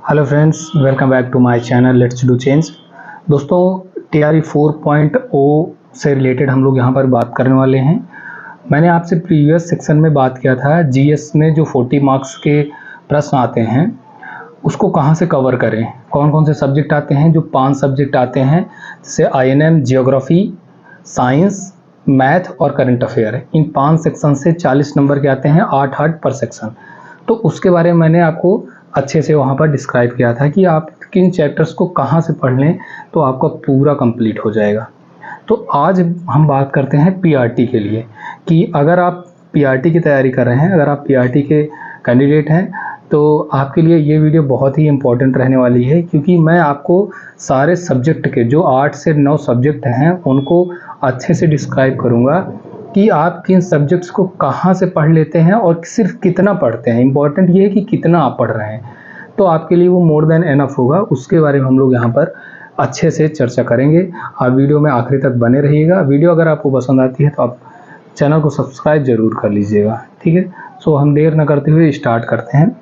Hello friends, welcome back to my channel let's do change. दोस्तों, TRE 4.0 से related हम लोग यहाँ पर बात करने वाले हैं। मैंने आपसे प्रीवियस सेक्शन में बात किया था जीएस में जो 40 मार्क्स के प्रश्न आते हैं उसको कहाँ से कवर करें, कौन कौन से सब्जेक्ट आते हैं। जो 5 सब्जेक्ट आते हैं जैसे INM, जियोग्राफी, साइंस, मैथ और करंट अफेयर। इन 5 सेक्शन से 40 नंबर के आते हैं, 8 पर सेक्शन। तो उसके बारे में मैंने आपको अच्छे से वहाँ पर डिस्क्राइब किया था कि आप किन चैप्टर्स को कहाँ से पढ़ लें तो आपका पूरा कंप्लीट हो जाएगा। तो आज हम बात करते हैं PRT के लिए कि अगर आप PRT की तैयारी कर रहे हैं, अगर आप PRT के कैंडिडेट हैं तो आपके लिए ये वीडियो बहुत ही इम्पोर्टेंट रहने वाली है, क्योंकि मैं आपको सारे सब्जेक्ट के जो 8 से 9 सब्जेक्ट हैं उनको अच्छे से डिस्क्राइब करूँगा कि आप किन सब्जेक्ट्स को कहाँ से पढ़ लेते हैं और सिर्फ कितना पढ़ते हैं। इम्पॉर्टेंट ये है कि कितना आप पढ़ रहे हैं, तो आपके लिए वो मोर देन एनफ होगा। उसके बारे में हम लोग यहाँ पर अच्छे से चर्चा करेंगे। आप वीडियो में आखिरी तक बने रहिएगा। वीडियो अगर आपको पसंद आती है तो आप चैनल को सब्सक्राइब ज़रूर कर लीजिएगा, ठीक है। सो हम देर न करते हुए स्टार्ट करते हैं।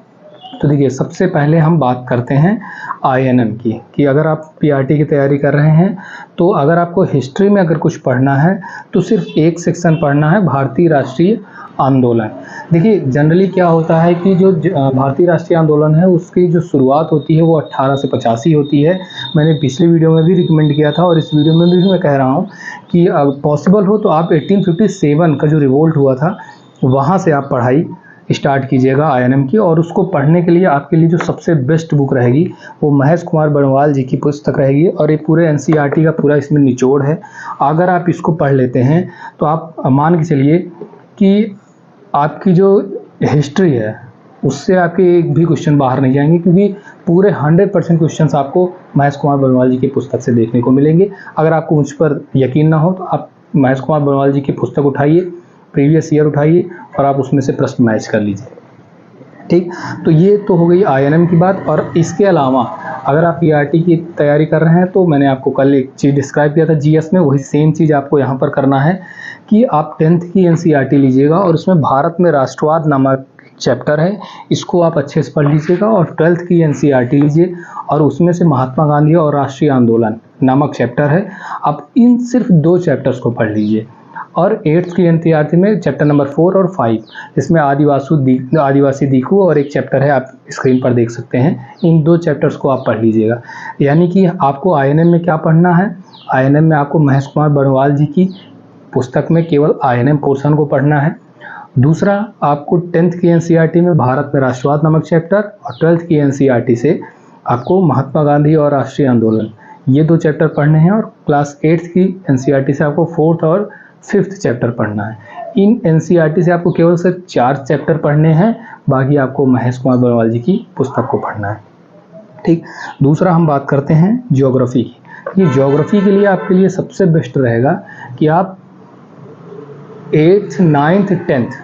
तो देखिए, सबसे पहले हम बात करते हैं INM की कि अगर आप PRT की तैयारी कर रहे हैं तो अगर आपको हिस्ट्री में अगर कुछ पढ़ना है तो सिर्फ एक सेक्शन पढ़ना है, भारतीय राष्ट्रीय आंदोलन। देखिए, जनरली क्या होता है कि जो भारतीय राष्ट्रीय आंदोलन है उसकी जो शुरुआत होती है वो 1885 होती है। मैंने पिछली वीडियो में भी रिकमेंड किया था और इस वीडियो में भी मैं कह रहा हूँ कि पॉसिबल हो तो आप 1857 का जो रिवोल्ट हुआ था वहाँ से आप पढ़ाई स्टार्ट कीजिएगा INM की। और उसको पढ़ने के लिए आपके लिए जो सबसे बेस्ट बुक रहेगी वो महेश कुमार बर्णवाल जी की पुस्तक रहेगी, और ये पूरे NCERT का पूरा इसमें निचोड़ है। अगर आप इसको पढ़ लेते हैं तो आप मान के चलिए कि आपकी जो हिस्ट्री है उससे आपके एक भी क्वेश्चन बाहर नहीं जाएंगे, क्योंकि पूरे 100% क्वेश्चंस आपको महेश कुमार बर्णवाल जी की पुस्तक से देखने को मिलेंगे। अगर आपको मुझ पर यकीन ना हो तो आप महेश कुमार बर्णवाल जी की पुस्तक उठाइए, प्रीवियस ईयर उठाइए और आप उसमें से प्रश्न मैच कर लीजिए, ठीक। तो ये तो हो गई INM की बात। और इसके अलावा अगर आप PRT की तैयारी कर रहे हैं तो मैंने आपको कल एक चीज़ डिस्क्राइब किया था GS में, वही सेम चीज़ आपको यहाँ पर करना है कि आप 10th की NCERT लीजिएगा और उसमें भारत में राष्ट्रवाद नामक चैप्टर है, इसको आप अच्छे से पढ़ लीजिएगा। और 12th की NCERT लीजिए और उसमें से महात्मा गांधी और राष्ट्रीय आंदोलन नामक चैप्टर है, आप इन सिर्फ 2 चैप्टर्स को पढ़ लीजिए। और 8th की NCERT में चैप्टर नंबर 4 और 5, इसमें आदिवासी दीकू और एक चैप्टर है, आप स्क्रीन पर देख सकते हैं। इन 2 चैप्टर्स को आप पढ़ लीजिएगा। यानी कि आपको INM में क्या पढ़ना है, INM में आपको महेश कुमार बर्णवाल जी की पुस्तक में केवल INM पोर्शन को पढ़ना है। दूसरा, आपको 10th की NCERT में भारत में राष्ट्रवाद नामक चैप्टर और 12th की NCERT से आपको महात्मा गांधी और राष्ट्रीय आंदोलन, ये 2 चैप्टर पढ़ने हैं। और क्लास 8th की NCERT से आपको 4th और 5th चैप्टर पढ़ना है। इन NCERT से आपको केवल सिर्फ 4 चैप्टर पढ़ने हैं, बाकी आपको महेश कुमार बर्णवाल जी की पुस्तक को पढ़ना है, ठीक। दूसरा हम बात करते हैं ज्योग्राफी की। ये ज्योग्राफी के लिए आपके लिए सबसे बेस्ट रहेगा कि आप 8th, 9th, 10th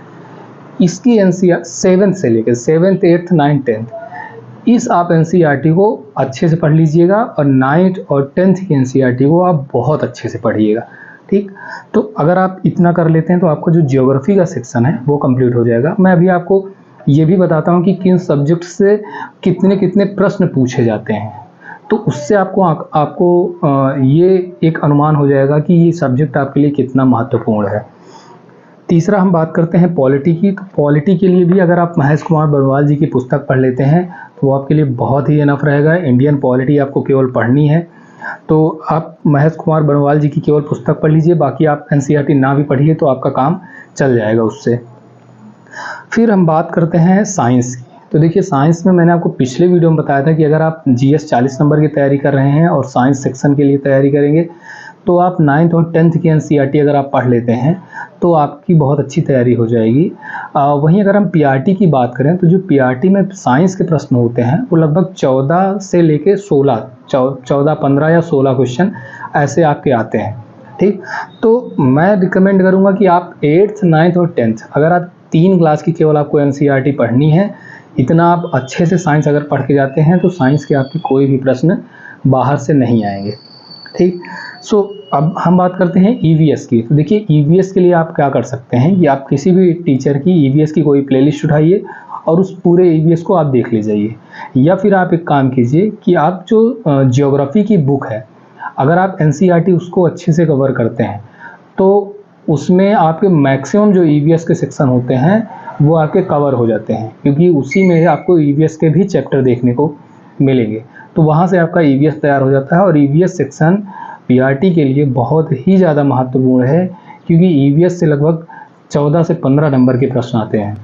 इसकी NCERT 7th से लेकर 7th, 8th, 9th, 10th इस आप NCERT को अच्छे से पढ़ लीजिएगा। और 9th और 10th की NCERT को आप बहुत अच्छे से पढ़िएगा, ठीक। तो अगर आप इतना कर लेते हैं तो आपका जो ज्योग्राफी का सेक्शन है वो कंप्लीट हो जाएगा। मैं अभी आपको ये भी बताता हूँ कि किन सब्जेक्ट से कितने कितने प्रश्न पूछे जाते हैं, तो उससे आपको ये एक अनुमान हो जाएगा कि ये सब्जेक्ट आपके लिए कितना महत्वपूर्ण है। तीसरा हम बात करते हैं पॉलिटी की। तो पॉलिटी के लिए भी अगर आप महेश कुमार बर्णवाल जी की पुस्तक पढ़ लेते हैं तो वो आपके लिए बहुत ही इनफ रहेगा। इंडियन पॉलिटी आपको केवल पढ़नी है, तो आप महेश कुमार बर्णवाल जी की केवल पुस्तक पढ़ लीजिए, बाकी आप NCERT ना भी पढ़िए तो आपका काम चल जाएगा उससे। फिर हम बात करते हैं साइंस की। तो देखिए, साइंस में मैंने आपको पिछले वीडियो में बताया था कि अगर आप GS 40 नंबर की तैयारी कर रहे हैं और साइंस सेक्शन के लिए तैयारी करेंगे तो आप 9th और 10th की NCERT अगर आप पढ़ लेते हैं तो आपकी बहुत अच्छी तैयारी हो जाएगी। वहीं अगर हम PRT की बात करें तो जो PRT में साइंस के प्रश्न होते हैं वो लगभग 14 से लेके 14, 15 या 16 क्वेश्चन ऐसे आपके आते हैं, ठीक। तो मैं रिकमेंड करूँगा कि आप 8th, 9th और 10th अगर आप 3 क्लास की केवल आपको NCERT पढ़नी है, इतना आप अच्छे से साइंस अगर पढ़ के जाते हैं तो साइंस के आपके कोई भी प्रश्न बाहर से नहीं आएंगे, ठीक। सो अब हम बात करते हैं EVS की। तो देखिए, EVS के लिए आप क्या कर सकते हैं कि आप किसी भी टीचर की EVS की कोई प्लेलिस्ट उठाइए और उस पूरे ईवीएस को आप देख ले जाइए। या फिर आप एक काम कीजिए कि आप जो ज्योग्राफी की बुक है, अगर आप एनसीईआरटी उसको अच्छे से कवर करते हैं तो उसमें आपके मैक्सिमम जो ईवीएस के सेक्शन होते हैं वो आपके कवर हो जाते हैं, क्योंकि उसी में आपको ईवीएस के भी चैप्टर देखने को मिलेंगे। तो वहाँ से आपका ईवीएस तैयार हो जाता है। और ईवीएस सेक्शन पीआरटी के लिए बहुत ही ज़्यादा महत्वपूर्ण है, क्योंकि ईवीएस से लगभग 14 से 15 नंबर के प्रश्न आते हैं।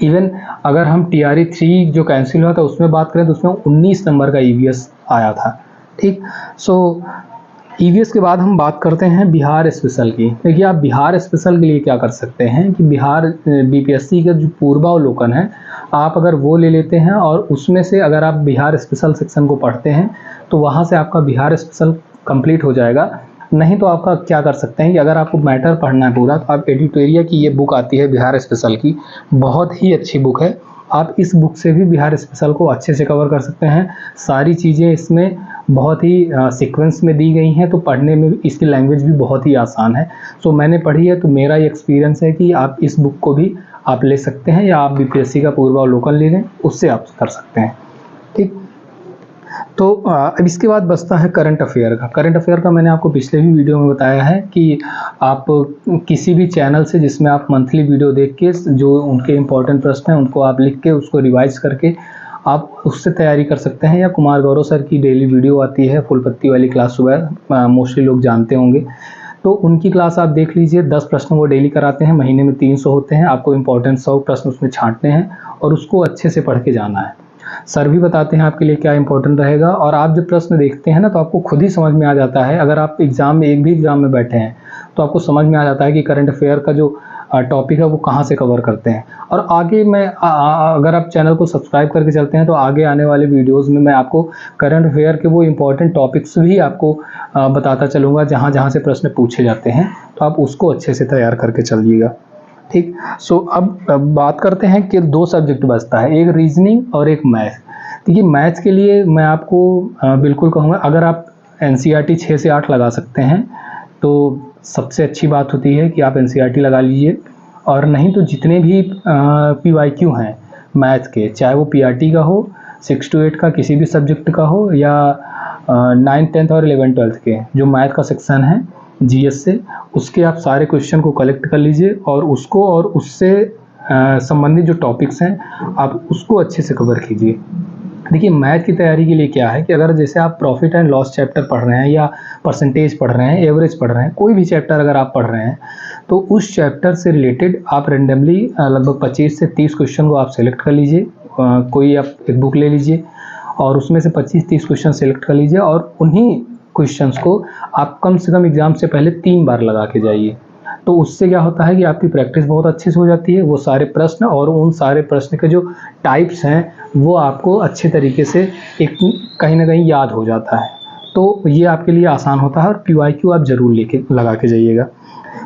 इवन अगर हम टीआरई 3 जो कैंसिल हुआ था उसमें बात करें तो उसमें 19 नंबर का ईवीएस आया था। ठीक, सो ईवीएस के बाद हम बात करते हैं बिहार स्पेशल की। देखिए, आप बिहार स्पेशल के लिए क्या कर सकते हैं कि बिहार बीपीएससी का जो पूर्वावलोकन है आप अगर वो ले लेते हैं और उसमें से अगर आप बिहार स्पेशल सेक्शन को पढ़ते हैं तो वहाँ से आपका बिहार स्पेशल कंप्लीट हो जाएगा। नहीं तो आपका क्या कर सकते हैं कि अगर आपको मैटर पढ़ना है पूरा तो आप एडिटोरिया की ये बुक आती है बिहार स्पेशल की, बहुत ही अच्छी बुक है। आप इस बुक से भी बिहार स्पेशल को अच्छे से कवर कर सकते हैं। सारी चीज़ें इसमें बहुत ही सीक्वेंस में दी गई हैं, तो पढ़ने में इसकी लैंग्वेज भी बहुत ही आसान है। सो मैंने पढ़ी है तो मेरा ये एक्सपीरियंस है कि आप इस बुक को भी आप ले सकते हैं, या आप बीपीएससी का पूर्वावलोकन ले लें, उससे आप कर सकते हैं। ठीक, तो अब इसके बाद बचता है करंट अफेयर का। करंट अफेयर का मैंने आपको पिछले भी वीडियो में बताया है कि आप किसी भी चैनल से जिसमें आप मंथली वीडियो देख के जो उनके इम्पोर्टेंट प्रश्न हैं उनको आप लिख के उसको रिवाइज करके आप उससे तैयारी कर सकते हैं। या कुमार गौरव सर की डेली वीडियो आती है फुलपत्ती वाली क्लास, सुबह मोस्टली लोग जानते होंगे, तो उनकी क्लास आप देख लीजिए। 10 प्रश्न वो डेली कराते हैं, महीने में 300 होते हैं। आपको इम्पोर्टेंट 100 प्रश्न उसमें छांटने हैं और उसको अच्छे से पढ़ के जाना है। सर भी बताते हैं आपके लिए क्या इंपॉर्टेंट रहेगा, और आप जब प्रश्न देखते हैं ना तो आपको खुद ही समझ में आ जाता है। अगर आप एग्ज़ाम में एक भी एग्ज़ाम में बैठे हैं तो आपको समझ में आ जाता है कि करंट अफेयर का जो टॉपिक है वो कहाँ से कवर करते हैं। और आगे मैं अगर आप चैनल को सब्सक्राइब करके चलते हैं तो आगे आने वाले वीडियोज़ में मैं आपको करंट अफेयर के वो इम्पोर्टेंट टॉपिक्स भी आपको बताता चलूँगा जहाँ जहाँ से प्रश्न पूछे जाते हैं, तो आप उसको अच्छे से तैयार करके चलिएगा। ठीक, सो अब बात करते हैं कि 2 सब्जेक्ट बचता है, एक रीजनिंग और एक मैथ। देखिए, मैथ्स के लिए मैं आपको बिल्कुल कहूँगा अगर आप एनसीईआरटी 6 से 8 लगा सकते हैं तो सबसे अच्छी बात होती है कि आप एनसीईआरटी लगा लीजिए। और नहीं तो जितने भी पीवाईक्यू हैं मैथ के, चाहे वो पीआरटी का हो, 6 to 8 का किसी भी सब्जेक्ट का हो, या 9th 10th और 11th 12th के जो मैथ का सेक्शन है जीएस से, उसके आप सारे क्वेश्चन को कलेक्ट कर लीजिए और उसको और उससे संबंधित जो टॉपिक्स हैं आप उसको अच्छे से कवर कीजिए। देखिए, मैथ की तैयारी के लिए क्या है कि अगर जैसे आप प्रॉफिट एंड लॉस चैप्टर पढ़ रहे हैं या परसेंटेज पढ़ रहे हैं, एवरेज पढ़ रहे हैं, कोई भी चैप्टर अगर आप पढ़ रहे हैं तो उस चैप्टर से रिलेटेड आप रेंडमली लगभग 25 से 30 क्वेश्चन को आप सेलेक्ट कर लीजिए। कोई आप एक बुक ले लीजिए और उसमें से 25-30 क्वेश्चन सेलेक्ट कर लीजिए और उन्हीं क्वेश्चंस को आप कम से कम एग्ज़ाम से पहले 3 बार लगा के जाइए। तो उससे क्या होता है कि आपकी प्रैक्टिस बहुत अच्छे से हो जाती है। वो सारे प्रश्न और उन सारे प्रश्न के जो टाइप्स हैं वो आपको अच्छे तरीके से एक कहीं ना कहीं याद हो जाता है, तो ये आपके लिए आसान होता है। और पीवाईक्यू आप ज़रूर लेके लगा के जाइएगा।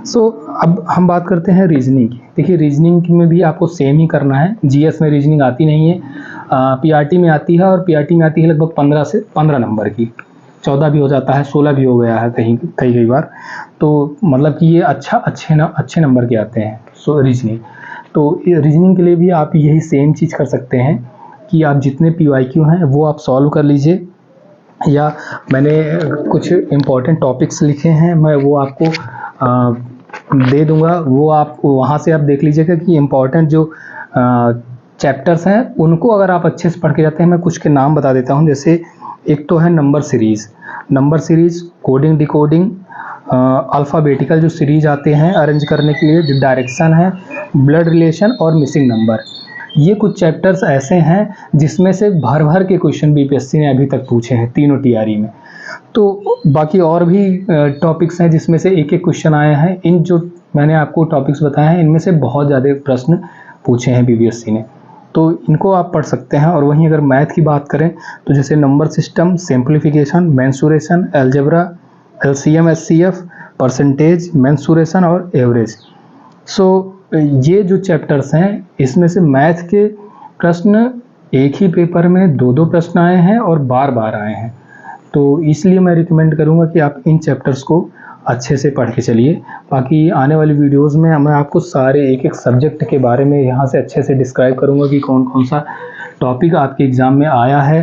सो अब हम बात करते हैं रीजनिंग की। देखिए, रीजनिंग में भी आपको सेम ही करना है। जीएस में रीजनिंग आती नहीं है, पीआरटी में आती है, और पीआरटी में आती है लगभग 15 से 15 नंबर की। 14 भी हो जाता है, 16 भी हो गया है कई बार। तो मतलब कि ये अच्छे नंबर के आते हैं। सो रीजनिंग, तो रीजनिंग के लिए भी आप यही सेम चीज़ कर सकते हैं कि आप जितने पीवाईक्यू हैं वो आप सॉल्व कर लीजिए, या मैंने कुछ इम्पोर्टेंट टॉपिक्स लिखे हैं मैं वो आपको दे दूंगा, वो आप वहाँ से आप देख लीजिएगा कि इम्पोर्टेंट जो चैप्टर्स हैं उनको अगर आप अच्छे से पढ़ के जाते हैं। मैं कुछ के नाम बता देता हूँ। जैसे एक तो है number series, coding decoding, alphabetical जो सीरीज आते हैं अरेंज करने के लिए, जो डायरेक्शन है, ब्लड रिलेशन और मिसिंग नंबर। ये कुछ चैप्टर्स ऐसे हैं जिसमें से भर के क्वेश्चन बीपीएससी ने अभी तक पूछे हैं तीनों टीआरई में। तो बाकी और भी टॉपिक्स हैं जिसमें से एक क्वेश्चन आए हैं। इन जो मैंने आपको टॉपिक्स बताए हैं इनमें से बहुत ज़्यादा प्रश्न पूछे हैं बीपीएससी ने, तो इनको आप पढ़ सकते हैं। और वहीं अगर मैथ की बात करें तो जैसे number system, simplification, mensuration, algebra, LCM, HCF, percentage, mensuration और एवरेज। सो ये जो चैप्टर्स हैं इसमें से मैथ के प्रश्न एक ही पेपर में 2-2 प्रश्न आए हैं और बार बार आए हैं। तो इसलिए मैं रिकमेंड करूंगा कि आप इन चैप्टर्स को अच्छे से पढ़ के चलिए। बाकी आने वाली वीडियोस में मैं आपको सारे एक एक सब्जेक्ट के बारे में यहाँ से अच्छे से डिस्क्राइब करूँगा कि कौन कौन सा टॉपिक आपके एग्ज़ाम में आया है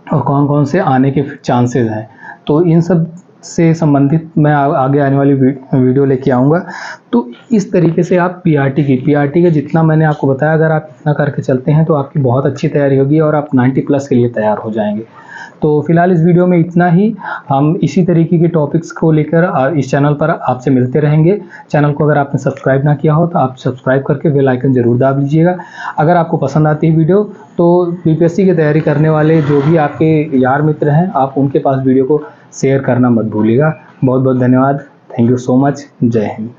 और कौन कौन से आने के चांसेस हैं। तो इन सब से संबंधित मैं आगे आने वाली वीडियो लेके आऊँगा। तो इस तरीके से आप पीआरटी का जितना मैंने आपको बताया, अगर आप इतना करके चलते हैं तो आपकी बहुत अच्छी तैयारी होगी और आप 90 प्लस के लिए तैयार हो जाएंगे। तो फिलहाल इस वीडियो में इतना ही। हम इसी तरीके के टॉपिक्स को लेकर इस चैनल पर आपसे मिलते रहेंगे। चैनल को अगर आपने सब्सक्राइब ना किया हो तो आप सब्सक्राइब करके बेल आइकन ज़रूर दाब लीजिएगा। अगर आपको पसंद आती है वीडियो तो बीपीएससी की तैयारी करने वाले जो भी आपके यार मित्र हैं, आप उनके पास वीडियो को शेयर करना मत भूलिएगा। बहुत बहुत धन्यवाद। Thank you so much. जय हिंद।